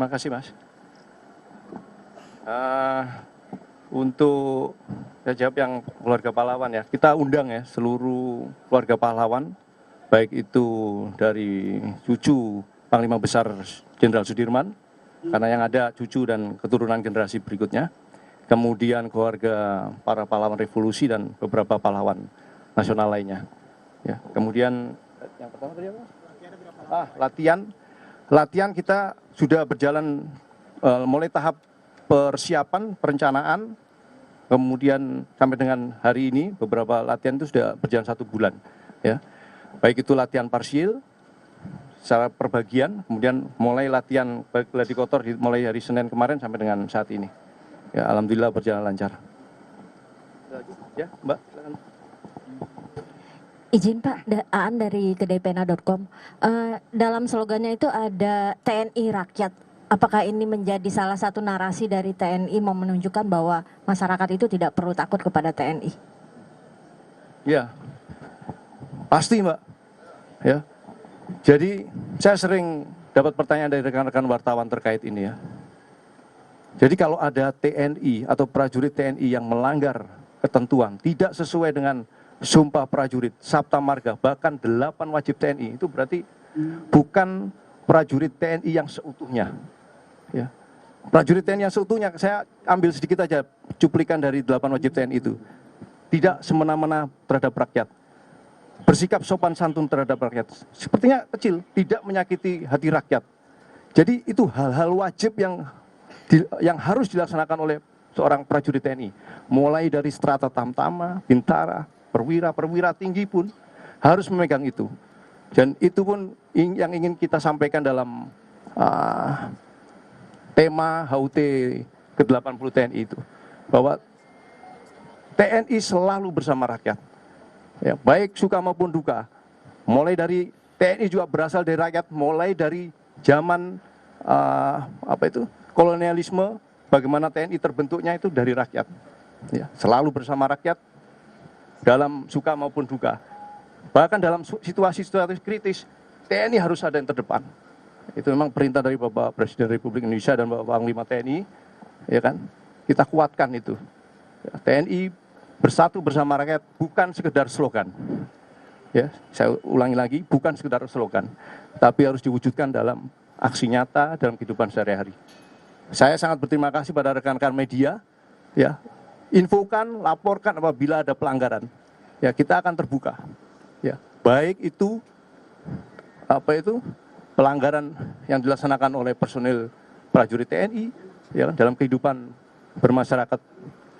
Makasih Mas. Untuk saya jawab yang keluarga pahlawan ya, kita undang ya seluruh keluarga pahlawan, baik itu dari cucu Panglima Besar Jenderal Sudirman, karena yang ada cucu dan keturunan generasi berikutnya, kemudian keluarga para pahlawan revolusi dan beberapa pahlawan nasional lainnya. Ya, kemudian yang pertama tadi apa? Latihan kita sudah berjalan mulai tahap persiapan, perencanaan, kemudian sampai dengan hari ini beberapa latihan itu sudah berjalan 1 bulan. Ya, baik itu latihan parsial, secara perbagian, kemudian mulai latihan gladi kotor mulai hari Senin kemarin sampai dengan saat ini. Ya, alhamdulillah berjalan lancar. Ya, Mbak, silakan. Izin Pak, Aan dari kedaipena.com. Dalam slogannya itu ada TNI Rakyat. Apakah ini menjadi salah satu narasi dari TNI mau menunjukkan bahwa masyarakat itu tidak perlu takut kepada TNI? Ya, pasti Mbak. Ya, jadi saya sering dapat pertanyaan dari rekan-rekan wartawan terkait ini ya. Jadi kalau ada TNI atau prajurit TNI yang melanggar ketentuan, tidak sesuai dengan Sumpah Prajurit, Sabta Marga, bahkan 8 wajib TNI, itu berarti bukan prajurit TNI yang seutuhnya. Ya. Prajurit TNI yang seutuhnya, saya ambil sedikit aja cuplikan dari 8 wajib TNI itu. Tidak semena-mena terhadap rakyat, bersikap sopan santun terhadap rakyat, sepertinya kecil, tidak menyakiti hati rakyat. Jadi itu hal-hal wajib yang harus dilaksanakan oleh seorang prajurit TNI, mulai dari strata tamtama, bintara, perwira tinggi pun harus memegang itu. Dan itu pun yang ingin kita sampaikan dalam tema HUT ke-80 TNI itu, bahwa TNI selalu bersama rakyat, ya, baik suka maupun duka. Mulai dari TNI juga berasal dari rakyat, mulai dari zaman kolonialisme, bagaimana TNI terbentuknya itu dari rakyat, ya, selalu bersama rakyat dalam suka maupun duka. Bahkan dalam situasi-situasi kritis, TNI harus ada yang terdepan. Itu memang perintah dari Bapak Presiden Republik Indonesia dan Bapak Panglima TNI, ya kan? Kita kuatkan itu. Ya, TNI bersatu bersama rakyat bukan sekedar slogan. Ya, saya ulangi lagi, bukan sekedar slogan, tapi harus diwujudkan dalam aksi nyata dalam kehidupan sehari-hari. Saya sangat berterima kasih pada rekan-rekan media, ya. Infokan, laporkan apabila ada pelanggaran. Ya, kita akan terbuka. Ya, baik itu pelanggaran yang dilaksanakan oleh personil prajurit TNI, ya, dalam kehidupan bermasyarakat,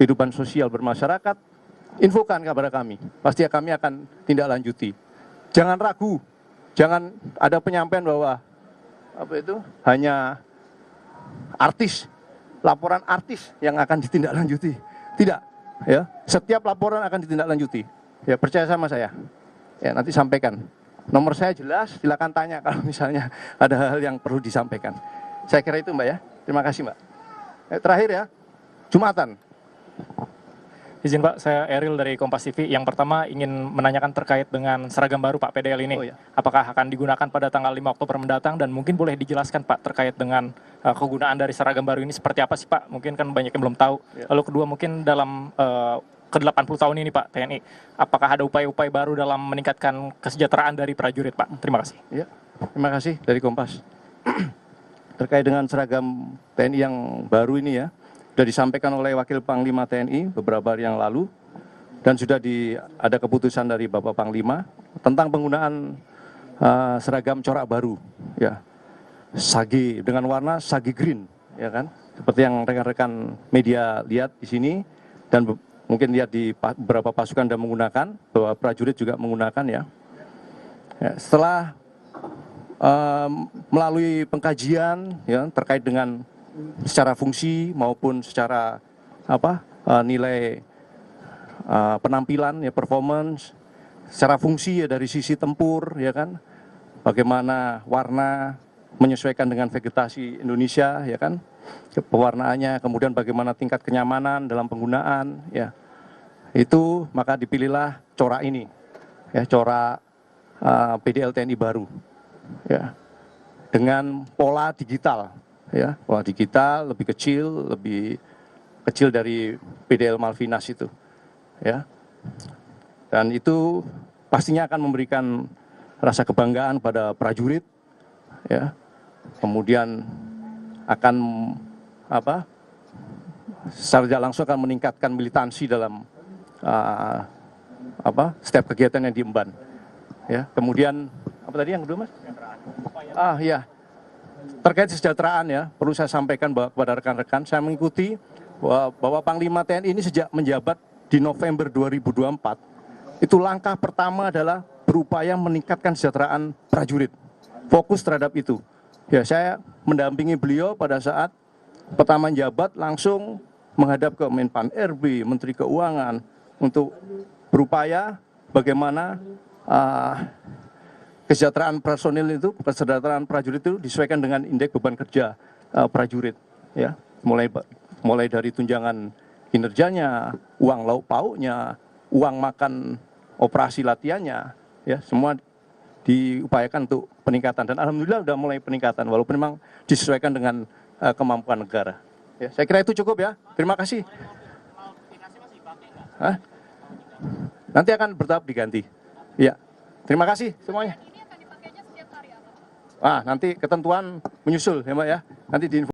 kehidupan sosial bermasyarakat, infokan kepada kami. Pasti kami akan tindak lanjuti. Jangan ragu, jangan ada penyampaian bahwa hanya artis, laporan artis yang akan ditindaklanjuti. Tidak, ya. Setiap laporan akan ditindaklanjuti. Ya, percaya sama saya. Ya, nanti sampaikan. Nomor saya jelas, silakan tanya kalau misalnya ada hal yang perlu disampaikan. Saya kira itu Mbak ya. Terima kasih Mbak. Terakhir ya, Jumatan. Izin Pak, saya Eril dari Kompas TV. Yang pertama ingin menanyakan terkait dengan seragam baru Pak PDL ini. Oh, ya. Apakah akan digunakan pada tanggal 5 Oktober mendatang, dan mungkin boleh dijelaskan Pak terkait dengan kegunaan dari seragam baru ini seperti apa sih Pak? Mungkin kan banyak yang belum tahu. Ya. Lalu kedua, mungkin dalam ke-80 tahun ini Pak TNI, apakah ada upaya-upaya baru dalam meningkatkan kesejahteraan dari prajurit Pak? Terima kasih. Ya, terima kasih dari Kompas. Terkait dengan seragam TNI yang baru ini ya, sudah disampaikan oleh Wakil Panglima TNI beberapa hari yang lalu, dan sudah ada keputusan dari Bapak Panglima tentang penggunaan seragam corak baru, ya, sage dengan warna sage green, ya kan, seperti yang rekan-rekan media lihat di sini dan mungkin lihat di beberapa pasukan dan menggunakan, bahwa prajurit juga menggunakan ya. Ya, setelah melalui pengkajian ya terkait dengan secara fungsi maupun secara nilai penampilan ya, performance, secara fungsi ya dari sisi tempur ya kan, bagaimana warna menyesuaikan dengan vegetasi Indonesia ya kan, pewarnaannya, kemudian bagaimana tingkat kenyamanan dalam penggunaan ya, itu maka dipilihlah corak ini ya, corak PDL TNI baru ya, dengan pola digital ya. Kalau di kita lebih kecil dari PDL Malvinas itu, ya. Dan itu pastinya akan memberikan rasa kebanggaan pada prajurit, ya. Kemudian akan secara tidak langsung akan meningkatkan militansi dalam setiap kegiatan yang diemban. Ya, kemudian apa tadi yang kedua, Mas? Ya, terkait kesejahteraan ya, perlu saya sampaikan kepada rekan-rekan, saya mengikuti bahwa Panglima TNI ini sejak menjabat di November 2024, itu langkah pertama adalah berupaya meningkatkan kesejahteraan prajurit. Fokus terhadap itu. Ya, saya mendampingi beliau pada saat pertama menjabat, langsung menghadap ke Menpan RB, Menteri Keuangan, untuk berupaya bagaimana kesejahteraan personil itu, kesejahteraan prajurit itu disesuaikan dengan indeks beban kerja prajurit, ya, mulai dari tunjangan kinerjanya, uang lauk pauknya, uang makan operasi latihannya, ya, semua diupayakan untuk peningkatan, dan alhamdulillah sudah mulai peningkatan walaupun memang disesuaikan dengan kemampuan negara. Ya, saya kira itu cukup ya. Terima kasih. Nanti akan bertahap diganti. Ya, terima kasih semuanya. Nanti ketentuan menyusul ya Mbak ya. Nanti diinfo.